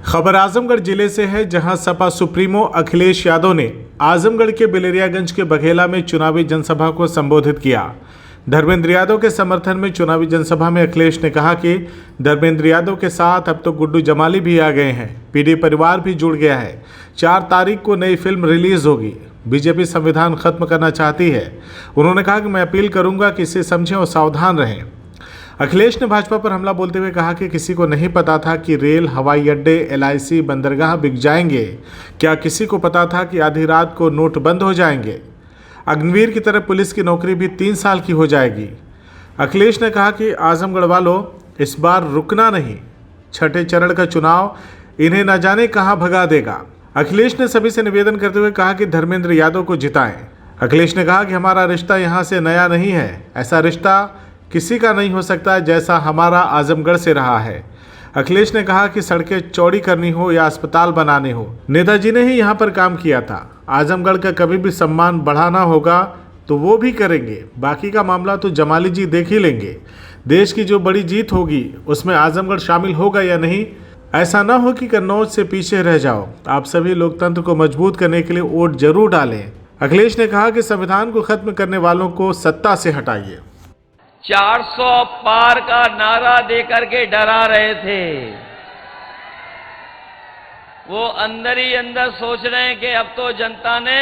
खबर आजमगढ़ जिले से है, जहां सपा सुप्रीमो अखिलेश यादव ने आजमगढ़ के बिलेरियागंज के बघेला में चुनावी जनसभा को संबोधित किया। धर्मेंद्र यादव के समर्थन में चुनावी जनसभा में अखिलेश ने कहा कि धर्मेंद्र यादव के साथ अब तो गुड्डू जमाली भी आ गए हैं, पीडी परिवार भी जुड़ गया है। 4 तारीख को नई फिल्म रिलीज होगी। बीजेपी संविधान खत्म करना चाहती है। उन्होंने कहा कि मैं अपील करूंगा कि इसे समझें और सावधान रहें। अखिलेश ने भाजपा पर हमला बोलते हुए कहा कि किसी को नहीं पता था कि रेल, हवाई अड्डे, LIC, बंदरगाह बिक जाएंगे। क्या किसी को पता था कि आधी रात को नोट बंद हो जाएंगे? अग्निवीर की तरह पुलिस की नौकरी भी 3 साल की हो जाएगी। अखिलेश ने कहा कि आजमगढ़ वालों, इस बार रुकना नहीं। छठे चरण का चुनाव इन्हें न जाने कहां भगा देगा। अखिलेश ने सभी से निवेदन करते हुए कहा कि धर्मेंद्र यादव को जिताएं। अखिलेश ने कहा कि हमारा रिश्ता यहां से नया नहीं है। ऐसा रिश्ता किसी का नहीं हो सकता जैसा हमारा आजमगढ़ से रहा है। अखिलेश ने कहा कि सड़कें चौड़ी करनी हो या अस्पताल बनाने हो, नेताजी ने ही यहाँ पर काम किया था। आजमगढ़ का कभी भी सम्मान बढ़ाना होगा तो वो भी करेंगे। बाकी का मामला तो जमाली जी देख ही लेंगे। देश की जो बड़ी जीत होगी उसमें आजमगढ़ शामिल होगा या नहीं, ऐसा ना हो कि कन्नौज से पीछे रह जाओ। आप सभी लोकतंत्र को मजबूत करने के लिए वोट जरूर डालें। अखिलेश ने कहा कि संविधान को खत्म करने वालों को सत्ता से हटाइए। 400 पार का नारा देकर के डरा रहे थे, वो अंदर ही अंदर सोच रहे हैं कि अब तो जनता ने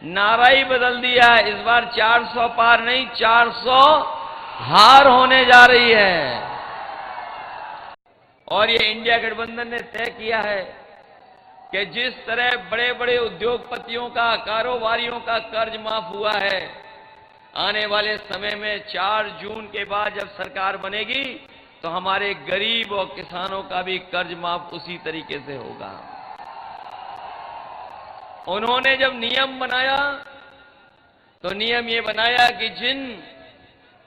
नारा ही बदल दिया। इस बार 400 पार नहीं, 400 हार होने जा रही है। और ये इंडिया गठबंधन ने तय किया है कि जिस तरह बड़े बड़े उद्योगपतियों का, कारोबारियों का कर्ज माफ हुआ है, आने वाले समय में 4 जून के बाद जब सरकार बनेगी तो हमारे गरीब और किसानों का भी कर्ज माफ उसी तरीके से होगा। उन्होंने जब नियम बनाया तो नियम ये बनाया कि जिन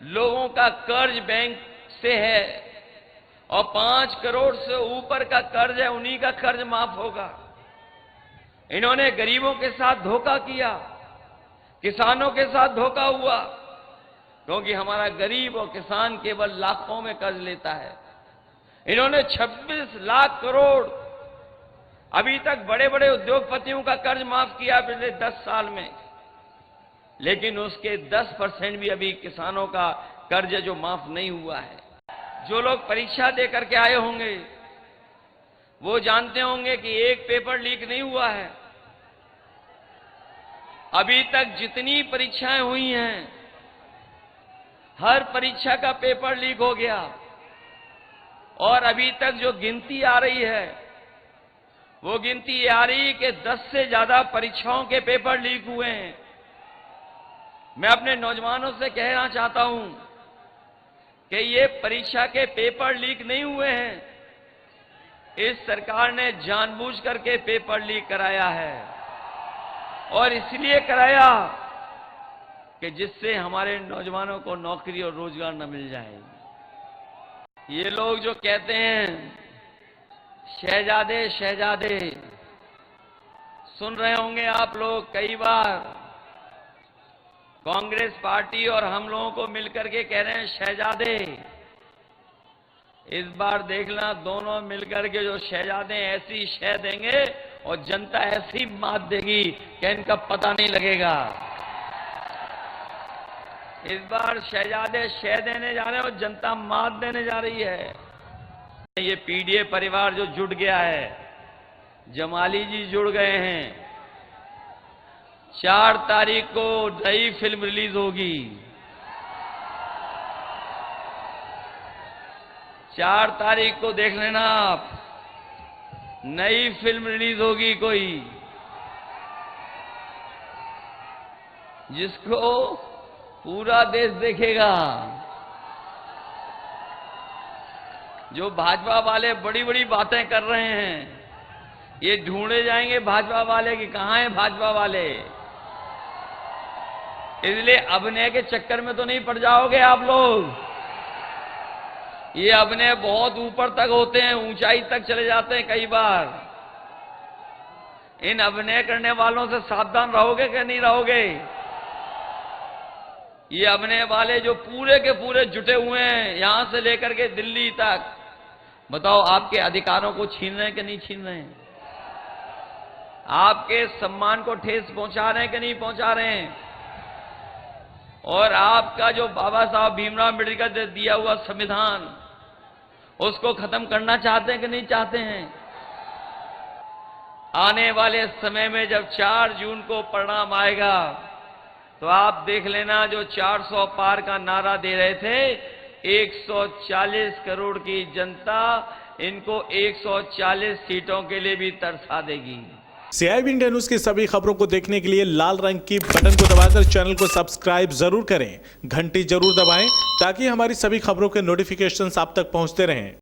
लोगों का कर्ज बैंक से है और 5 करोड़ से ऊपर का कर्ज है, उन्हीं का कर्ज माफ होगा। इन्होंने गरीबों के साथ धोखा किया, किसानों के साथ धोखा हुआ, क्योंकि हमारा गरीब और किसान केवल लाखों में कर्ज लेता है। इन्होंने 26 लाख करोड़ अभी तक बड़े बड़े उद्योगपतियों का कर्ज माफ किया पिछले 10 साल में, लेकिन उसके 10% भी अभी किसानों का कर्ज जो माफ नहीं हुआ है। जो लोग परीक्षा दे करके आए होंगे वो जानते होंगे कि एक पेपर लीक नहीं हुआ है। अभी तक जितनी परीक्षाएं हुई हैं, हर परीक्षा का पेपर लीक हो गया। और अभी तक जो गिनती आ रही है वो गिनती ये आ रही है कि 10 से ज्यादा परीक्षाओं के पेपर लीक हुए हैं। मैं अपने नौजवानों से कहना चाहता हूं कि ये परीक्षा के पेपर लीक नहीं हुए हैं, इस सरकार ने जानबूझ करके पेपर लीक कराया है। और इसलिए कराया कि जिससे हमारे नौजवानों को नौकरी और रोजगार न मिल जाए। ये लोग जो कहते हैं शहजादे शहजादे, सुन रहे होंगे आप लोग कई बार कांग्रेस पार्टी और हम लोगों को मिलकर के कह रहे हैं शहजादे। इस बार देखना, दोनों मिलकर के जो शहजादे ऐसी शह देंगे और जनता ऐसी मात देगी कि इनका पता नहीं लगेगा। इस बार शहजादे शह देने जा रहे हैं और जनता मात देने जा रही है। ये पीडीए परिवार जो जुट गया है, जमाली जी जुड़ गए हैं। 4 तारीख को नई फिल्म रिलीज होगी। 4 तारीख को देख लेना आप, नई फिल्म रिलीज होगी कोई, जिसको पूरा देश देखेगा। जो भाजपा वाले बड़ी बड़ी बातें कर रहे हैं, ये ढूंढे जाएंगे भाजपा वाले कि कहां हैं भाजपा वाले। इसलिए अभिनय के चक्कर में तो नहीं पड़ जाओगे आप लोग। ये अभिनय बहुत ऊपर तक होते हैं, ऊंचाई तक चले जाते हैं कई बार। इन अभिनय करने वालों से सावधान रहोगे कि नहीं रहोगे? ये अभिनय वाले जो पूरे के पूरे जुटे हुए हैं, यहां से लेकर के दिल्ली तक, बताओ, आपके अधिकारों को छीन रहे हैं कि नहीं छीन रहे हैं? आपके सम्मान को ठेस पहुंचा रहे हैं कि नहीं पहुंचा रहे हैं? और आपका जो बाबा साहब भीमराव अम्बेडकर ने दिया हुआ संविधान, उसको खत्म करना चाहते हैं कि नहीं चाहते हैं? आने वाले समय में जब 4 जून को परिणाम आएगा, तो आप देख लेना, जो 400 पार का नारा दे रहे थे, 140 करोड़ की जनता इनको 140 सीटों के लिए भी तरसा देगी। CIB इंडिया न्यूज की सभी खबरों को देखने के लिए लाल रंग की बटन को दबाकर चैनल को सब्सक्राइब जरूर करें, घंटी जरूर दबाएं ताकि हमारी सभी खबरों के नोटिफिकेशंस आप तक पहुंचते रहें।